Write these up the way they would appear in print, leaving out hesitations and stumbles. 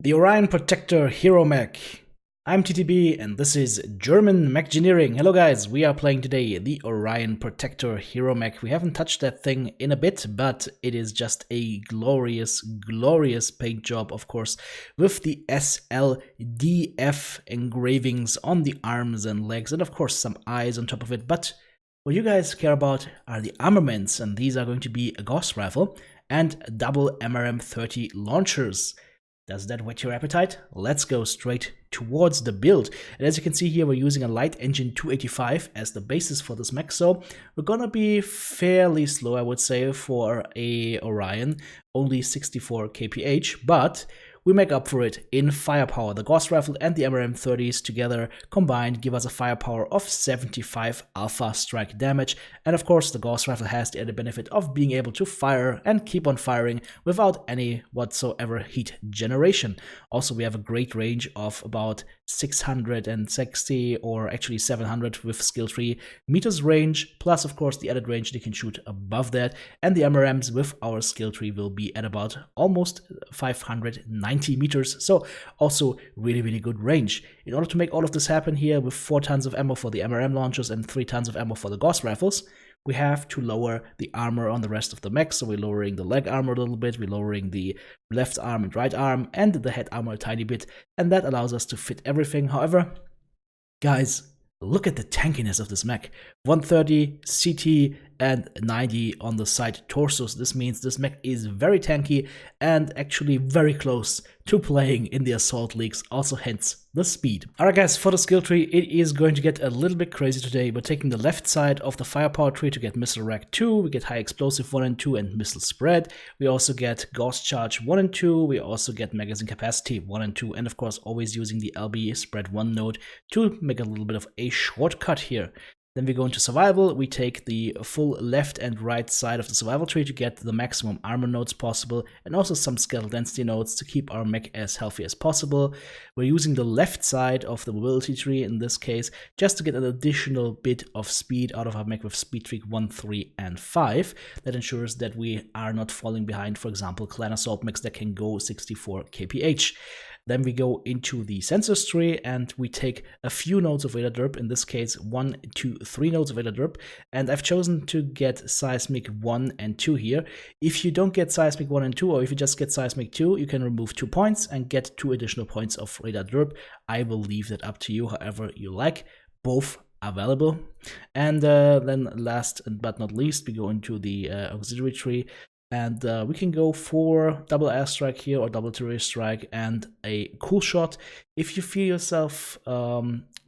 The Orion Protector Hero Mech. I'm TTB and this is German Mechgineering. Hello guys, we are playing today the Orion Protector Hero Mech. We haven't touched that thing in a bit, but it is just a glorious, glorious paint job, of course, with the SLDF engravings on the arms and legs, and of course some eyes on top of it. But what you guys care about are the armaments, and these are going to be a Gauss Rifle and double MRM-30 launchers. Does that whet your appetite? Let's go straight towards the build. And as you can see here, we're using a light engine 285 as the basis for this mech, so we're gonna be fairly slow, I would say, for a Orion, only 64 kph, but we make up for it in firepower. The Gauss Rifle and the MRM-30s together combined give us a firepower of 75 alpha strike damage, and of course the Gauss Rifle has the added benefit of being able to fire and keep on firing without any whatsoever heat generation. Also, we have a great range of about 660 or actually 700 with skill tree meters range, plus of course the added range they can shoot above that, and the MRMs with our skill tree will be at about almost 590 meters, so also really good range. In order to make all of this happen here with 4 tons of ammo for the MRM launchers and 3 tons of ammo for the Gauss Rifles, we have to lower the armor on the rest of the mech. So we're lowering the leg armor a little bit, we're lowering the left arm and right arm, and the head armor a tiny bit, and that allows us to fit everything. However, guys, look at the tankiness of this mech. 130 CT and 90 on the side torsos. This means this mech is very tanky and actually very close to playing in the assault leagues, also hence the speed. Alright guys, for the skill tree, it is going to get a little bit crazy today. We're taking the left side of the firepower tree to get missile rack 2, we get high explosive 1 and 2 and missile spread. We also get Gauss charge 1 and 2, we also get magazine capacity 1 and 2, and of course always using the LB spread 1 node to make a little bit of a shortcut here. Then we go into survival, we take the full left and right side of the survival tree to get the maximum armor nodes possible, and also some skeletal density nodes to keep our mech as healthy as possible. We're using the left side of the mobility tree in this case, just to get an additional bit of speed out of our mech with speed tweak 1, 3, and 5. That ensures that we are not falling behind, for example, clan assault mechs that can go 64 kph. Then we go into the sensors tree and we take a few nodes of radar derp, in this case 1, 2, 3 nodes of radar derp, and I've chosen to get seismic 1 and 2 here. If you don't get seismic 1 and 2, or if you just get seismic 2, you can remove 2 points and get 2 additional points of radar derp. I will leave that up to you, however you like. Both available. And then last but not least, we go into the auxiliary tree. And we can go for double airstrike here or double artillery strike and a cool shot. If you feel yourself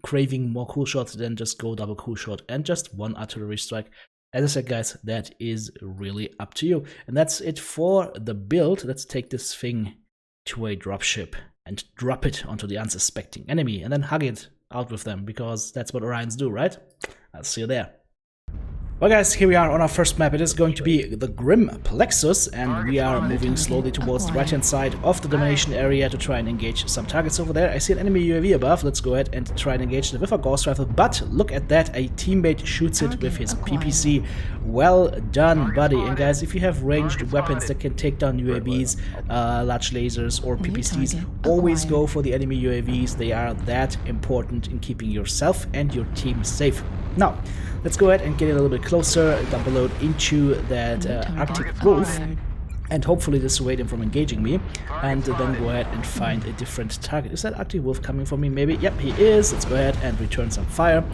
craving more cool shots, then just go double cool shot and just 1 artillery strike. As I said, guys, that is really up to you. And that's it for the build. Let's take this thing to a dropship and drop it onto the unsuspecting enemy and then hug it out with them, because that's what Orions do, right? I'll see you there. Well guys, here we are on our first map. It is going to be the Grim Plexus, and we are moving slowly towards the right hand side of the domination area to try and engage some targets over there. I see an enemy UAV above. Let's go ahead and try and engage it with a Gauss Rifle, but look at that, a teammate shoots it with his PPC. Well done, buddy. And guys, if you have ranged weapons that can take down UAVs, large lasers or PPCs, always go for the enemy UAVs. They are that important in keeping yourself and your team safe. Now, let's go ahead and get a little bit closer, dump a load into that Arctic Wolf, and hopefully dissuade him from engaging me, and then go ahead and find a different target. Is that Arctic Wolf coming for me, maybe? Yep, he is. Let's go ahead and return some fire,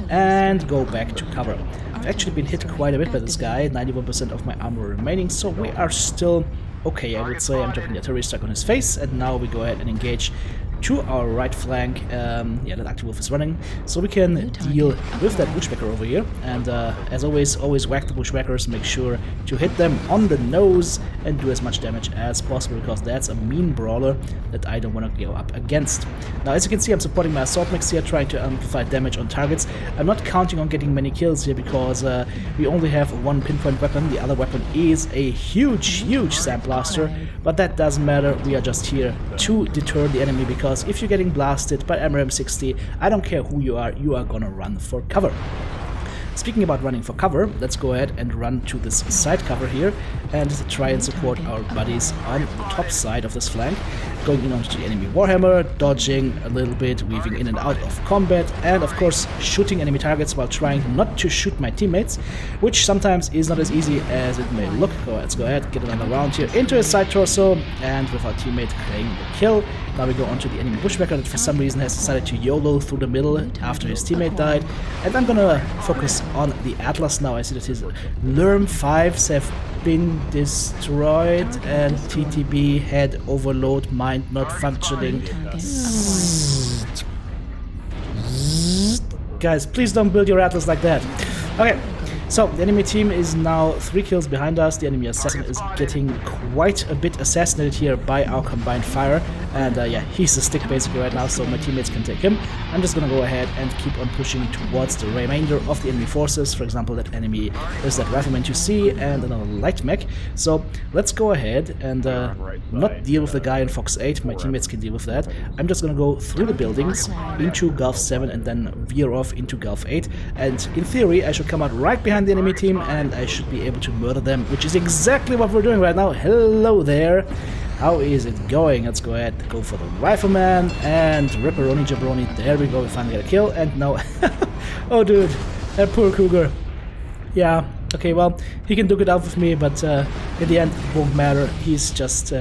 and go back to cover. I've actually been hit quite a bit by this guy, 91% of my armor remaining, so we are still okay, I would say. I'm taking the artillery strike on his face, and now we go ahead and engage to our right flank. Yeah, that Arctic Wolf is running, so we can deal with that bushwhacker over here. And as always whack the bushwhackers, make sure to hit them on the nose and do as much damage as possible, because that's a mean brawler that I don't want to go up against. Now, as you can see, I'm supporting my assault mechs here, trying to amplify damage on targets. I'm not counting on getting many kills here, because we only have 1 pinpoint weapon. The other weapon is a huge sandblaster, but that doesn't matter. We are just here to deter the enemy, because if you're getting blasted by MRM-60, I don't care who you are gonna run for cover. Speaking about running for cover, let's go ahead and run to this side cover here and try and support our buddies on the top side of this flank. going in onto the enemy Warhammer, dodging a little bit, weaving in and out of combat, and of course shooting enemy targets while trying not to shoot my teammates, which sometimes is not as easy as it may look. So let's go ahead, get another round here into his side torso, and with our teammate claiming the kill. Now we go onto the enemy bushwhacker that for some reason has decided to YOLO through the middle after his teammate died. And I'm gonna focus on the Atlas now. I see that his LERM 5s have been destroyed and TTB head overload, mind not functioning. Guys, please don't build your Atlas like that. Okay. So, the enemy team is now 3 kills behind us. The enemy assassin is getting quite a bit assassinated here by our combined fire. And yeah, he's a stick basically right now, so my teammates can take him. I'm just gonna go ahead and keep on pushing towards the remainder of the enemy forces. For example, that enemy is that rifleman you see, and another light mech. So, let's go ahead and not deal with the guy in Fox 8. My teammates can deal with that. I'm just gonna go through the buildings into Gulf 7 and then veer off into Gulf 8. And in theory, I should come out right behind the enemy team and I should be able to murder them, which is exactly what we're doing right now. Hello there. How is it going? Let's go ahead, go for the rifleman and ripperoni jabroni. There we go, we finally get a kill. And now, oh dude, that poor cougar. Yeah, okay, well, he can duke it out with me, but in the end it won't matter. He's just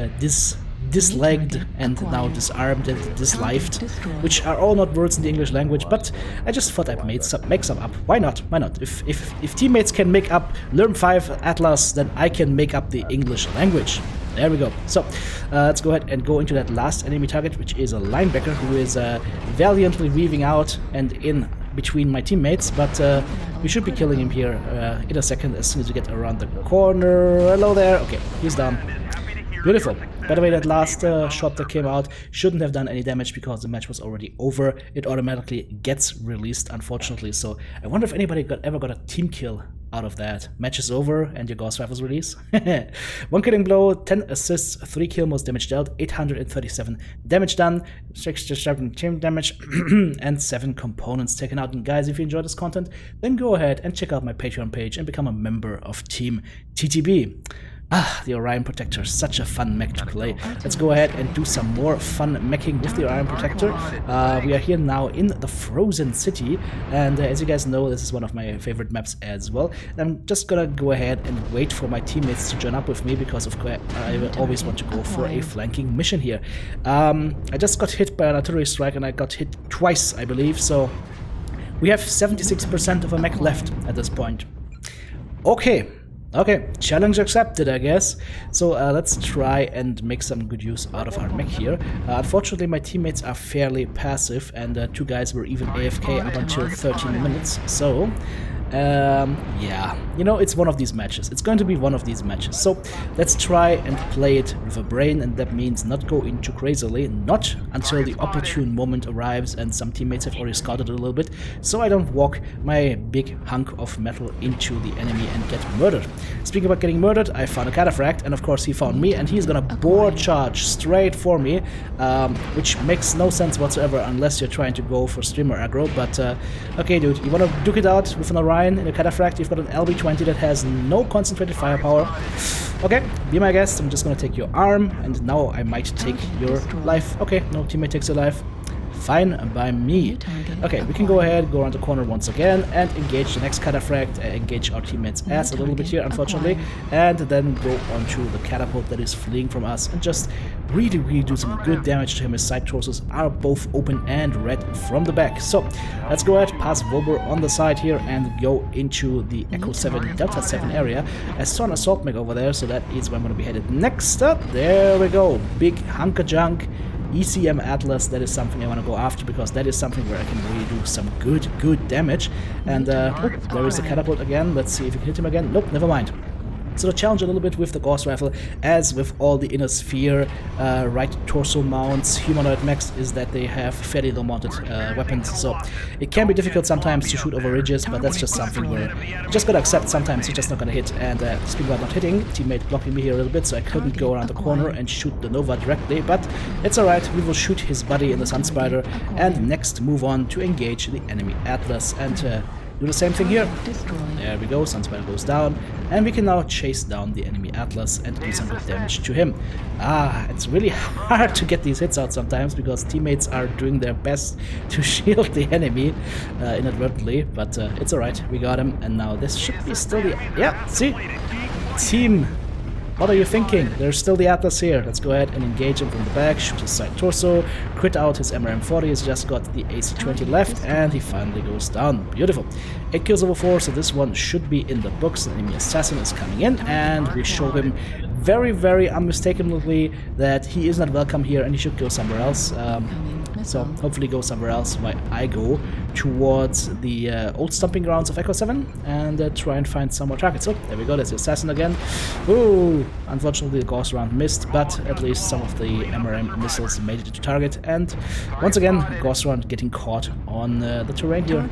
dislegged and now disarmed and dislifed, which are all not words in the English language, but I just thought I'd make some up. Why not? Why not? If teammates can make up LERM 5 Atlas, then I can make up the English language. There we go. So, let's go ahead and go into that last enemy target, which is a linebacker who is valiantly weaving out and in between my teammates, but we should be killing him here in a second as soon as we get around the corner. Hello there. Okay, he's down. Beautiful. By the way, that last shot that came out shouldn't have done any damage because the match was already over. It automatically gets released, unfortunately. So I wonder if anybody ever got a team kill out of that. Match is over and your Gauss Rifles release. 1 killing blow, 10 assists, 3 kill, most damage dealt, 837 damage done, 67 team damage, and 7 components taken out. And guys, if you enjoyed this content, then go ahead and check out my Patreon page and become a member of Team TTB. Ah, the Orion Protector, such a fun mech to play. Let's go ahead and do some more fun meching with the Orion Protector. We are here now in the Frozen City, and as you guys know, this is one of my favorite maps as well. And I'm just gonna go ahead and wait for my teammates to join up with me, because of course I will always want to go for a flanking mission here. I just got hit by an artillery strike, and I got hit twice, I believe, so we have 76% of a mech left at this point. Okay. Okay, challenge accepted, I guess. So let's try and make some good use out of our mech here. Unfortunately, my teammates are fairly passive, and 2 guys were even AFK up until 13 minutes. So, yeah, you know, it's one of these matches. It's going to be one of these matches. So let's try and play it with a brain, and that means not go in too crazily, not until the opportune moment arrives and some teammates have already scouted a little bit, so I don't walk my big hunk of metal into the enemy and get murdered. Speaking about getting murdered, I found a cataphract, and of course he found me, and he's gonna board charge straight for me, which makes no sense whatsoever unless you're trying to go for streamer aggro. But okay, dude, you wanna duke it out with an Orion in a cataphract? You've got an LB-20 that has no concentrated firepower. Okay, be my guest. I'm just gonna take your arm, and now I might take your life. Okay, no teammate takes your life. Fine by me. Okay, we can go ahead, go around the corner once again, and engage the next cataphract, engage our teammate's ass a little bit here, unfortunately, and then go onto the catapult that is fleeing from us, and just really do some good damage to him. His side torsos are both open and red from the back. So, let's go ahead, pass Wilbur on the side here, and go into the Echo 7, Delta 7 area. I saw an assault mech over there, so that is where I'm going to be headed next up. There we go. Big hunk of junk. ECM Atlas, that is something I want to go after, because that is something where I can really do some good damage. And oh, there is the catapult again. Let's see if we can hit him again. Nope, never mind. So the challenge a little bit with the Gauss Rifle, as with all the inner sphere right torso mounts, humanoid mechs, is that they have fairly low mounted weapons. So it can be difficult sometimes to shoot over ridges, but that's just something where you just gotta accept sometimes you're just not gonna hit. And speaking about not hitting, teammate blocking me here a little bit, so I couldn't go around the corner and shoot the Nova directly, but it's alright, we will shoot his buddy in the Sun Spider, and next move on to engage the enemy Atlas. And Do the same thing here. There we go, Sunspider goes down, and we can now chase down the enemy Atlas and do some good damage to him. It's really hard to get these hits out sometimes because teammates are doing their best to shield the enemy inadvertently, but it's alright, we got him, and now this should be still the... Yeah, see? Team! What are you thinking? There's still the Atlas here. Let's go ahead and engage him from the back, shoot his side torso, crit out his MRM-40, he's just got the AC-20 left, and he finally goes down. Beautiful. 8 kills over 4, so this one should be in the books. The enemy assassin is coming in, and we show him very, very unmistakably that he is not welcome here and he should go somewhere else. So hopefully go somewhere else while I go towards the old stomping grounds of Echo 7 and try and find some more targets. So there we go, there's the assassin again. Ooh, unfortunately the Gauss round missed, but at least some of the MRM missiles made it to target. And once again, Gauss round getting caught on the terrain here.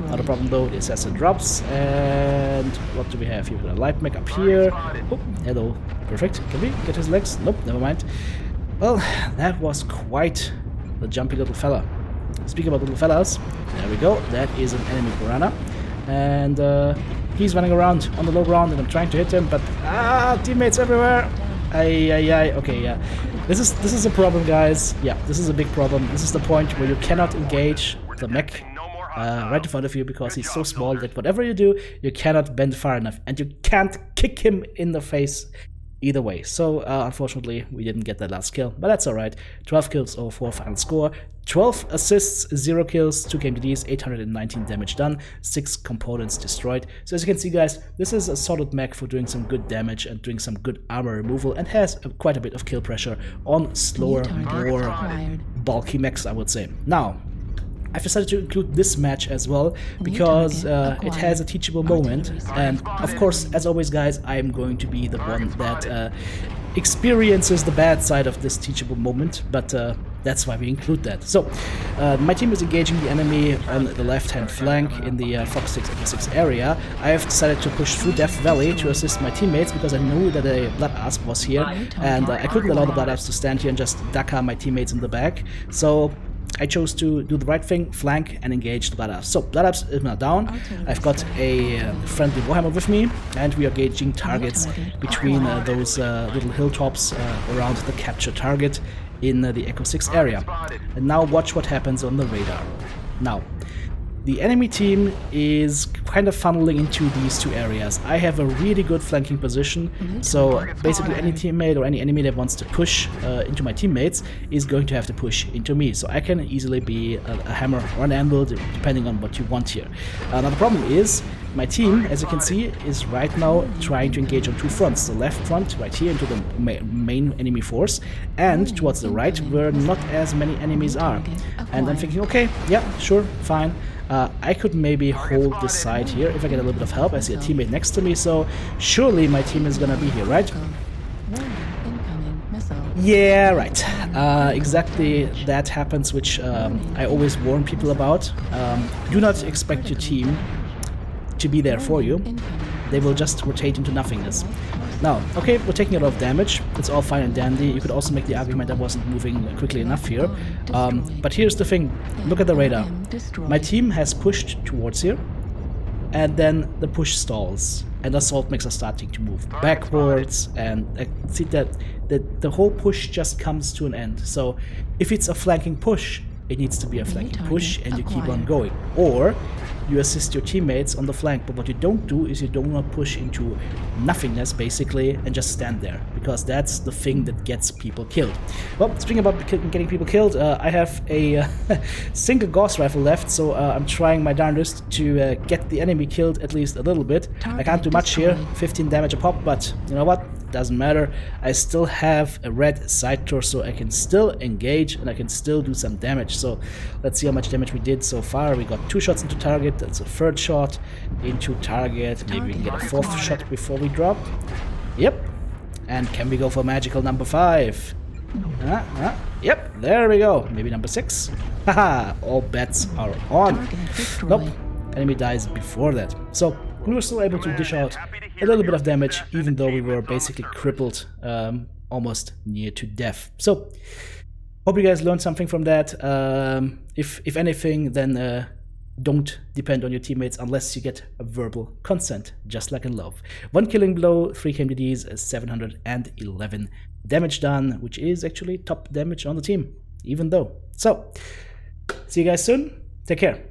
Not a problem though, the assassin drops. And what do we have here? We've got a light mech up here. Oh, hello. Perfect. Can we get his legs? Nope, never mind. Well, that was quite the jumpy little fella. Speaking about little fellas, there we go, that is an enemy Piranha, and he's running around on the low ground and I'm trying to hit him, but teammates everywhere. Okay, yeah, this is a problem, guys. Yeah, this is a big problem. This is the point where you cannot engage the mech right in front of you because he's so small that whatever you do, you cannot bend far enough and you can't kick him in the face either way. So unfortunately we didn't get that last kill, but that's alright. 12 kills over 4 final score, 12 assists, 0 kills, 2 KMDs, 819 damage done, 6 components destroyed. So as you can see, guys, this is a solid mech for doing some good damage and doing some good armor removal, and has quite a bit of kill pressure on slower, more bulky mechs, I would say. Now I've decided to include this match as well because it has a teachable moment, and of course, as always, guys, I'm going to be the one that experiences the bad side of this teachable moment, but that's why we include that. So my team is engaging the enemy on the left-hand flank in the Fox 6 Echo 6 area. I have decided to push through Death Valley to assist my teammates because I knew that a Blood Asp was here, and I couldn't allow the Blood Asp to stand here and just Daka my teammates in the back. So I chose to do the right thing, flank and engage the Blood Asp. So Blood Asp is now down. I've got a friendly Warhammer with me, and we are gauging targets between those little hilltops around the capture target in the Echo 6 area. And now watch what happens on the radar. Now, the enemy team is kind of funneling into these two areas. I have a really good flanking position, so basically any teammate or any enemy that wants to push into my teammates is going to have to push into me. So I can easily be a hammer or an anvil, depending on what you want here. Now the problem is, my team, as you can see, is right now trying to engage on two fronts. The left front, right here, into the main enemy force, and towards the right, where not as many enemies are. And I'm thinking, okay, yeah, sure, fine. I could maybe hold this side here if I get a little bit of help. I see a teammate next to me, so surely my team is gonna be here, right? Yeah, right. Exactly that happens, which I always warn people about. Do not expect your team to be there for you. They will just rotate into nothingness. Now, okay, we're taking a lot of damage. It's all fine and dandy. You could also make the argument I wasn't moving quickly enough here. But here's the thing. Look at the radar. My team has pushed towards here, and then the push stalls, and assault mechs are starting to move backwards, and see that the whole push just comes to an end. So if it's a flanking push, it needs to be a flanking push, and you keep on going. Or you assist your teammates on the flank, but what you don't do is you do not push into nothingness, basically, and just stand there, because that's the thing that gets people killed. Well, speaking about getting people killed, I have a single Gauss Rifle left, so I'm trying my darndest to get the enemy killed at least a little bit. I can't do much here, 15 damage a pop, but you know what? Doesn't matter. I still have a red side torso. I can still engage and I can still do some damage. So let's see how much damage we did so far. We got 2 shots into target. That's a 3rd shot into target. Maybe we can get a 4th shot before we drop. Yep. And can we go for magical number 5? Yep, there we go. Maybe number 6. Haha, all bets are on. Nope, enemy dies before that. So we were still able to dish out a little bit of damage, even though we were basically crippled almost near to death. So hope you guys learned something from that. If anything, then don't depend on your teammates unless you get a verbal consent, just like in love. 1 killing blow, 3 KMDDs, 711 damage done, which is actually top damage on the team, even though. So, see you guys soon. Take care.